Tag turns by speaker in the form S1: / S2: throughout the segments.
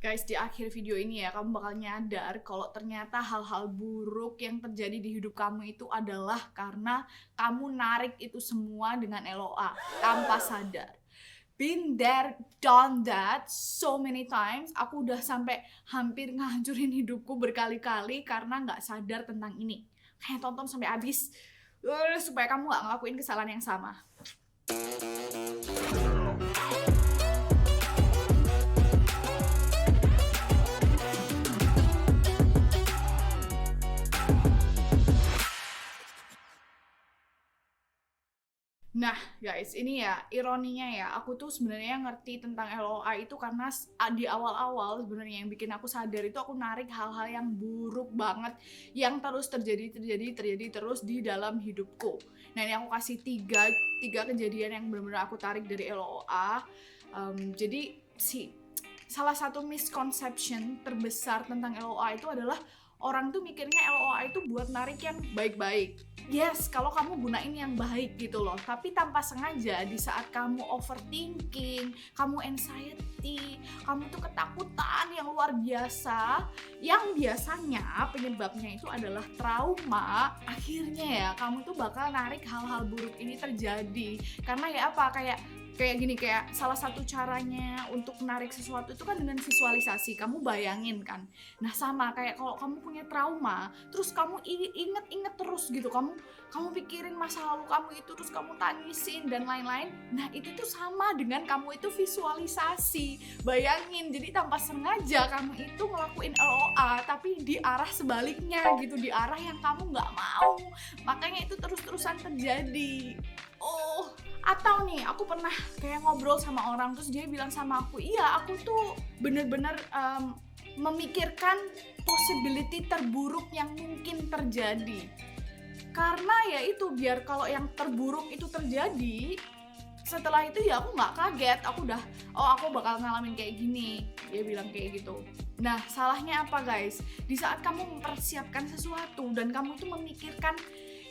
S1: Guys, di akhir video ini ya, kamu bakal nyadar kalau ternyata hal-hal buruk yang terjadi di hidup kamu itu adalah karena kamu narik itu semua dengan LOA tanpa sadar. Been there, done that so many times. Aku udah sampai hampir ngancurin hidupku berkali-kali karena nggak sadar tentang ini. Kayak tonton sampai habis supaya kamu nggak ngelakuin kesalahan yang sama. Nah guys, ini ya ironinya ya, aku tuh sebenarnya ngerti tentang LOA itu karena di awal-awal sebenarnya yang bikin aku sadar itu aku narik hal-hal yang buruk banget yang terus terjadi terus di dalam hidupku. Nah ini aku kasih tiga kejadian yang benar-benar aku tarik dari LOA. Jadi salah satu misconception terbesar tentang LOA itu adalah orang tuh mikirnya LOA itu buat narik yang baik-baik. Yes, kalau kamu gunain yang baik gitu loh. Tapi tanpa sengaja di saat kamu overthinking, kamu anxiety, kamu tuh ketakutan yang luar biasa, yang biasanya penyebabnya itu adalah trauma, akhirnya ya kamu tuh bakal narik hal-hal buruk ini terjadi. Karena ya apa, kayak gini, kayak salah satu caranya untuk menarik sesuatu itu kan dengan visualisasi. Kamu bayangin kan. Nah sama kayak kalau kamu punya trauma, terus kamu inget terus gitu, kamu pikirin masa lalu kamu itu, terus kamu tangisin dan lain-lain. Nah itu tuh sama dengan kamu itu visualisasi. Bayangin, jadi tanpa sengaja kamu itu ngelakuin LOA tapi di arah sebaliknya gitu, di arah yang kamu nggak mau. Makanya itu terus-terusan terjadi. Atau nih, aku pernah kayak ngobrol sama orang, terus dia bilang sama aku, iya aku tuh bener-bener memikirkan possibility terburuk yang mungkin terjadi. Karena ya itu, biar kalau yang terburuk itu terjadi, setelah itu ya aku nggak kaget, aku bakal ngalamin kayak gini. Dia bilang kayak gitu. Nah salahnya apa guys? Di saat kamu mempersiapkan sesuatu dan kamu tuh memikirkan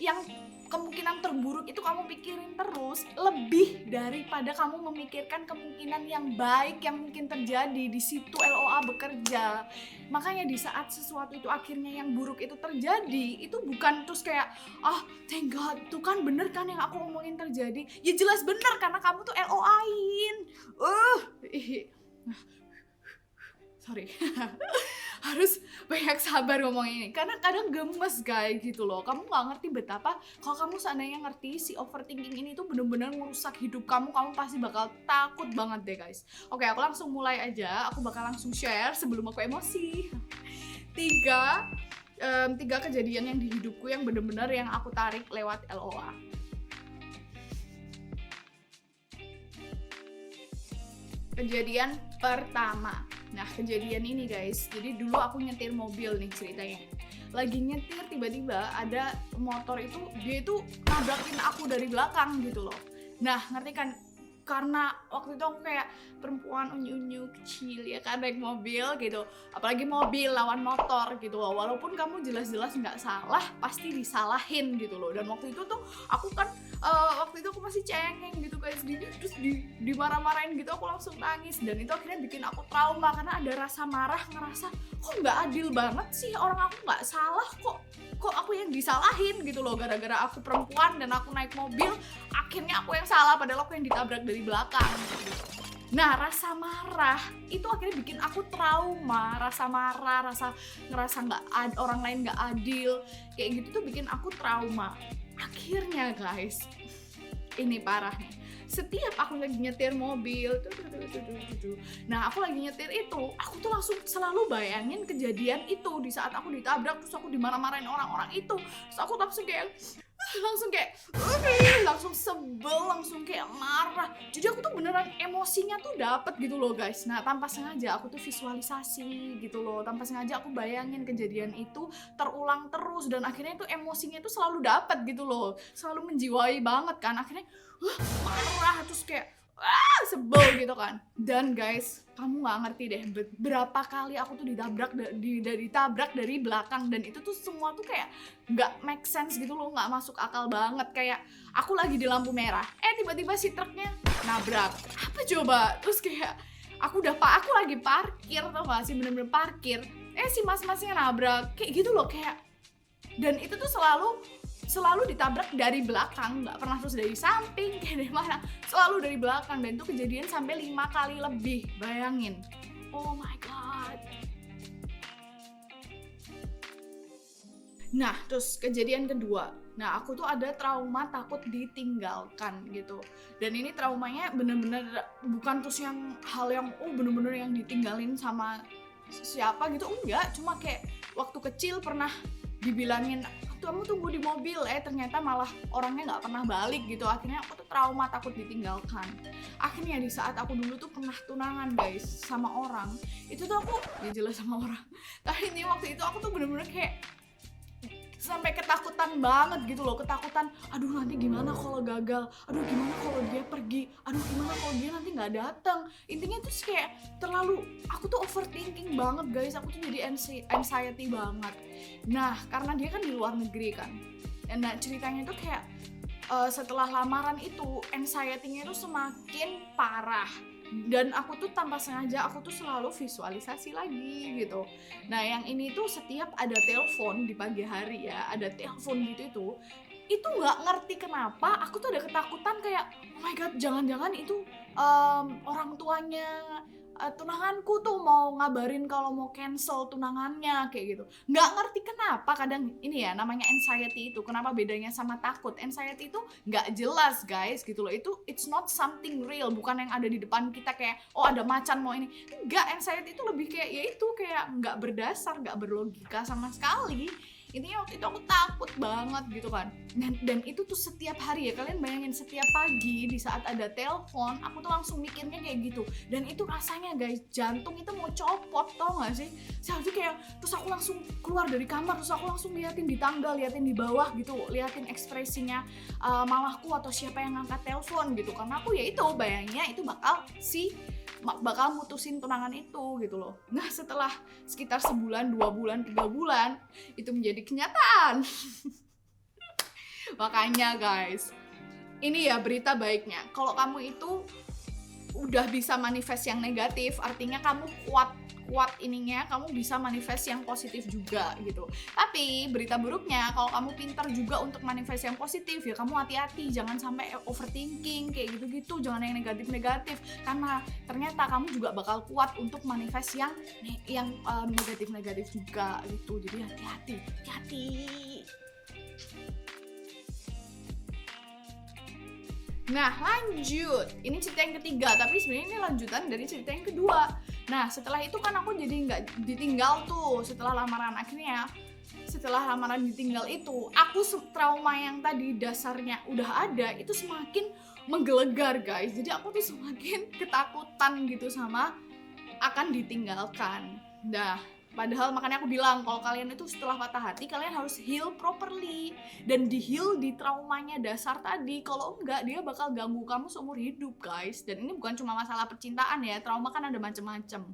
S1: yang kemungkinan terburuk itu kamu pikirin terus, lebih daripada kamu memikirkan kemungkinan yang baik yang mungkin terjadi. Di situ LOA bekerja. Makanya di saat sesuatu itu akhirnya yang buruk itu terjadi, itu bukan terus kayak thank God, tuh kan bener kan yang aku ngomongin terjadi. Ya jelas bener karena kamu tuh LOA-in. Sorry. Harus banyak sabar ngomong ini karena kadang gemes guys gitu loh. Kamu nggak ngerti betapa kalau kamu seandainya ngerti si overthinking ini tuh bener-bener merusak hidup kamu pasti bakal takut banget deh guys. Oke, aku langsung mulai aja. Aku bakal langsung share sebelum aku emosi. Tiga kejadian yang di hidupku yang bener-bener yang aku tarik lewat LOA. Kejadian pertama. Nah kejadian ini guys, jadi dulu aku nyetir mobil nih ceritanya. Lagi nyetir tiba-tiba ada motor itu, dia itu nabrakin aku dari belakang gitu loh. Nah ngerti kan, karena waktu itu aku kayak perempuan unyu-unyu kecil ya kan, naik mobil gitu, apalagi mobil lawan motor gitu loh. Walaupun kamu jelas-jelas nggak salah, pasti disalahin gitu loh. Dan waktu itu tuh aku kan waktu itu aku masih cengeng gitu guys, terus dimarah-marahin gitu, aku langsung nangis. Dan itu akhirnya bikin aku trauma karena ada rasa marah, ngerasa kok nggak adil banget sih, orang aku nggak salah kok aku yang disalahin gitu loh, gara-gara aku perempuan dan aku naik mobil akhirnya aku yang salah padahal aku yang ditabrak dari belakang gitu. Nah rasa marah itu akhirnya bikin aku trauma, rasa marah, ngerasa orang lain nggak adil kayak gitu tuh bikin aku trauma. Akhirnya guys, ini parah nih, setiap aku lagi nyetir mobil nah aku lagi nyetir itu, aku tuh langsung selalu bayangin kejadian itu di saat aku ditabrak, terus aku dimarah-marahin orang-orang itu, terus aku langsung sebel, langsung kayak marah. Jadi aku tuh beneran emosinya tuh dapet gitu loh guys. Nah tanpa sengaja aku tuh visualisasi gitu loh, tanpa sengaja aku bayangin kejadian itu terulang terus, dan akhirnya tuh emosinya tuh selalu dapet gitu loh, selalu menjiwai banget kan. Akhirnya marah, terus kayak sebel gitu kan. Dan guys, kamu nggak ngerti deh berapa kali aku tuh ditabrak dari belakang, dan itu tuh semua tuh kayak nggak make sense gitu loh, nggak masuk akal banget. Kayak aku lagi di lampu merah, tiba-tiba si truknya nabrak, apa coba? Terus kayak aku lagi parkir, tau gak sih, bener-bener parkir, si mas-masnya nabrak kayak gitu loh, kayak. Dan itu tuh selalu ditabrak dari belakang, nggak pernah terus dari samping kayak dari mana, selalu dari belakang. Dan itu kejadian sampai 5 kali lebih, bayangin. Oh my god. Nah, terus kejadian kedua. Nah, aku tuh ada trauma takut ditinggalkan gitu. Dan ini traumanya bener-bener bukan terus yang hal yang bener-bener yang ditinggalin sama siapa gitu, enggak. Cuma kayak waktu kecil pernah dibilangin, kamu tunggu di mobil, ternyata malah orangnya nggak pernah balik gitu. Akhirnya aku tuh trauma takut ditinggalkan. Akhirnya di saat aku dulu tuh pernah tunangan guys sama orang, itu tuh aku, ya jelas sama orang, tapi ini waktu itu aku tuh bener-bener kayak sampai ketakutan banget gitu loh, ketakutan, aduh nanti gimana kalau gagal, aduh gimana kalau dia pergi, aduh gimana kalau dia nanti nggak datang. Intinya tuh kayak terlalu, aku tuh overthinking banget guys, aku tuh jadi anxiety banget. Nah, karena dia kan di luar negeri kan, nah ceritanya tuh kayak setelah lamaran itu anxiety-nya tuh semakin parah. Dan aku tuh tanpa sengaja, aku tuh selalu visualisasi lagi gitu. Nah yang ini tuh setiap ada telepon di pagi hari ya, ada telepon gitu itu nggak ngerti kenapa aku tuh ada ketakutan kayak, oh my god, jangan-jangan itu orang tuanya tunanganku tuh mau ngabarin kalau mau cancel tunangannya kayak gitu. Nggak ngerti kenapa, kadang ini ya namanya anxiety itu. Kenapa bedanya sama takut? Anxiety itu nggak jelas guys gitu loh. Itu it's not something real, bukan yang ada di depan kita kayak ada macan mau ini. Nggak, anxiety itu lebih kayak ya itu, kayak nggak berdasar, nggak berlogika sama sekali. Intinya waktu itu aku takut banget gitu kan. Dan itu tuh setiap hari ya, kalian bayangin setiap pagi di saat ada telepon, aku tuh langsung mikirnya kayak gitu. Dan itu rasanya guys, jantung itu mau copot, tau gak sih? Saya tuh kayak, terus aku langsung keluar dari kamar, terus aku langsung liatin di tangga, liatin di bawah gitu, liatin ekspresinya mamahku atau siapa yang ngangkat telepon gitu. Karena aku ya itu bayangnya itu bakal mutusin tunangan itu gitu loh. Nah setelah sekitar sebulan, 2 bulan, 3 bulan itu menjadi kenyataan. Makanya guys, ini ya berita baiknya, kalau kamu itu udah bisa manifest yang negatif, artinya kamu kuat ininya, kamu bisa manifest yang positif juga gitu. Tapi berita buruknya, kalau kamu pintar juga untuk manifest yang positif, ya kamu hati-hati, jangan sampai overthinking kayak gitu-gitu, jangan yang negatif-negatif, karena ternyata kamu juga bakal kuat untuk manifest yang negatif-negatif juga gitu. Jadi hati-hati. Nah lanjut, ini cerita yang ketiga, tapi sebenarnya ini lanjutan dari cerita yang kedua. Nah setelah itu kan aku jadi nggak ditinggal tuh setelah lamaran. Akhirnya setelah lamaran ditinggal itu, aku trauma yang tadi dasarnya udah ada itu semakin menggelegar guys. Jadi aku tuh semakin ketakutan gitu sama akan ditinggalkan. Nah padahal makanya aku bilang, kalau kalian itu setelah patah hati, kalian harus heal properly. Dan di heal di traumanya dasar tadi. Kalau enggak, dia bakal ganggu kamu seumur hidup guys. Dan ini bukan cuma masalah percintaan ya, trauma kan ada macem-macem.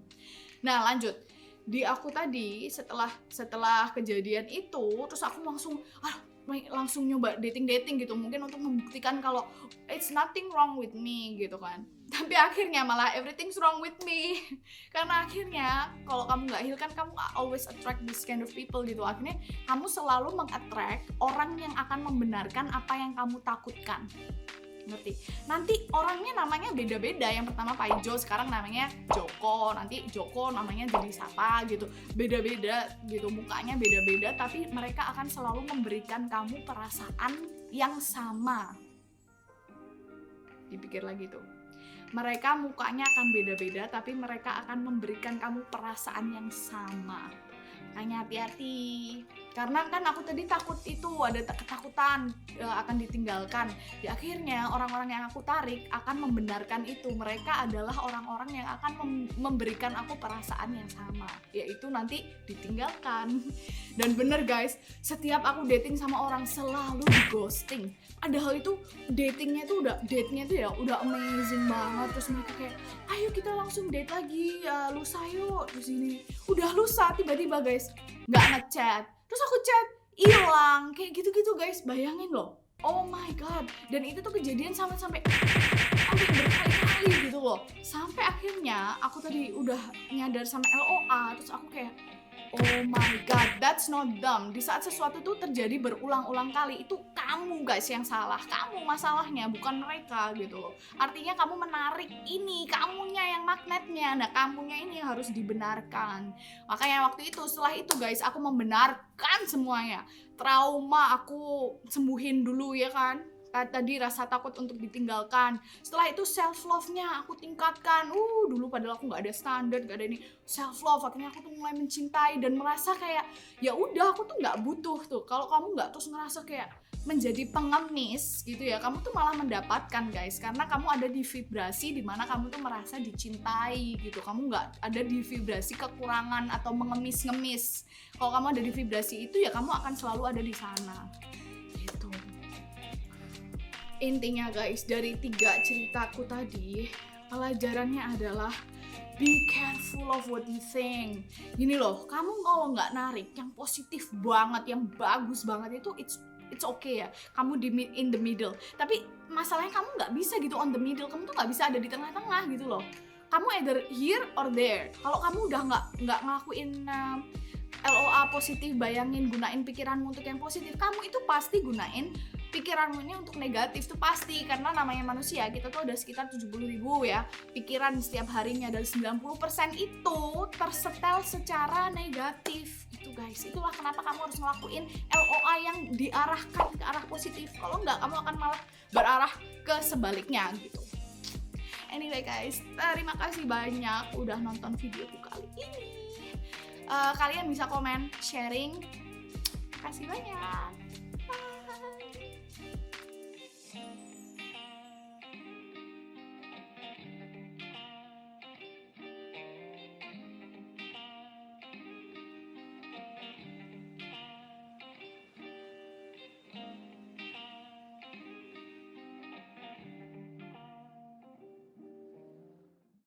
S1: Nah lanjut, di aku tadi setelah kejadian itu, terus aku langsung nyoba dating gitu, mungkin untuk membuktikan kalau it's nothing wrong with me gitu kan. Tapi akhirnya malah everything's wrong with me. Karena akhirnya kalau kamu nggak heal kan, kamu always attract this kind of people gitu. Akhirnya kamu selalu meng-attract orang yang akan membenarkan apa yang kamu takutkan. Ngerti? Nanti orangnya namanya beda-beda. Yang pertama Pak Ijo, sekarang namanya Joko. Nanti Joko namanya jadi siapa gitu. Beda-beda gitu, mukanya beda-beda, tapi mereka akan selalu memberikan kamu perasaan yang sama. Dipikir lagi tuh. Mereka mukanya akan beda-beda, tapi mereka akan memberikan kamu perasaan yang sama. Makanya hati-hati. Karena kan aku tadi takut itu, ada ketakutan akan ditinggalkan. Di akhirnya orang-orang yang aku tarik akan membenarkan itu. Mereka adalah orang-orang yang akan memberikan aku perasaan yang sama, yaitu nanti ditinggalkan. Dan bener guys, setiap aku dating sama orang selalu di ghosting. Padahal itu datingnya tuh udah amazing banget. Terus mereka kayak, ayo kita langsung date lagi ya, lusa yuk. Terus ini udah lusa, tiba-tiba guys nggak ngechat. Terus aku chat, hilang, kayak gitu-gitu guys. Bayangin loh, oh my god. Dan itu tuh kejadian sampai sampai berkali-kali gitu loh. Sampai akhirnya aku tadi udah nyadar sama LOA, terus aku kayak oh my god, that's not dumb. Di saat sesuatu tuh terjadi berulang-ulang kali, itu kamu guys yang salah. Kamu masalahnya, bukan mereka gitu loh. Artinya kamu menarik ini, kamunya yang magnetnya. Nah, kamunya ini harus dibenarkan. Makanya waktu itu, setelah itu guys, aku membenarkan semuanya. Trauma aku sembuhin dulu ya kan. Tadi rasa takut untuk ditinggalkan. Setelah itu self love-nya aku tingkatkan. Dulu padahal aku nggak ada standar, nggak ada ini. Self love, akhirnya aku tuh mulai mencintai dan merasa kayak ya udah aku tuh nggak butuh tuh. Kalau kamu nggak terus ngerasa kayak menjadi pengemis gitu ya, kamu tuh malah mendapatkan guys, karena kamu ada di vibrasi dimana kamu tuh merasa dicintai gitu. Kamu nggak ada di vibrasi kekurangan atau mengemis-ngemis. Kalau kamu ada di vibrasi itu ya kamu akan selalu ada di sana gitu. Intinya guys, dari 3 ceritaku tadi, pelajarannya adalah be careful of what you think. Gini loh, kamu kalau nggak narik yang positif banget, yang bagus banget itu it's okay ya, kamu in the middle. Tapi masalahnya kamu nggak bisa gitu on the middle, kamu tuh nggak bisa ada di tengah-tengah gitu loh. Kamu either here or there. Kalau kamu udah nggak ngelakuin LOA positif, bayangin gunain pikiranmu untuk yang positif, kamu itu pasti gunain pikiranmu ini untuk negatif tuh pasti, karena namanya manusia, kita tuh ada sekitar 70.000 ya pikiran setiap harinya, dan 90% itu tersetel secara negatif itu guys. Itulah kenapa kamu harus ngelakuin LOA yang diarahkan ke arah positif. Kalau enggak, kamu akan malah berarah ke sebaliknya gitu. Anyway guys, terima kasih banyak udah nonton videoku kali ini. Kalian bisa komen, sharing. Terima kasih banyak.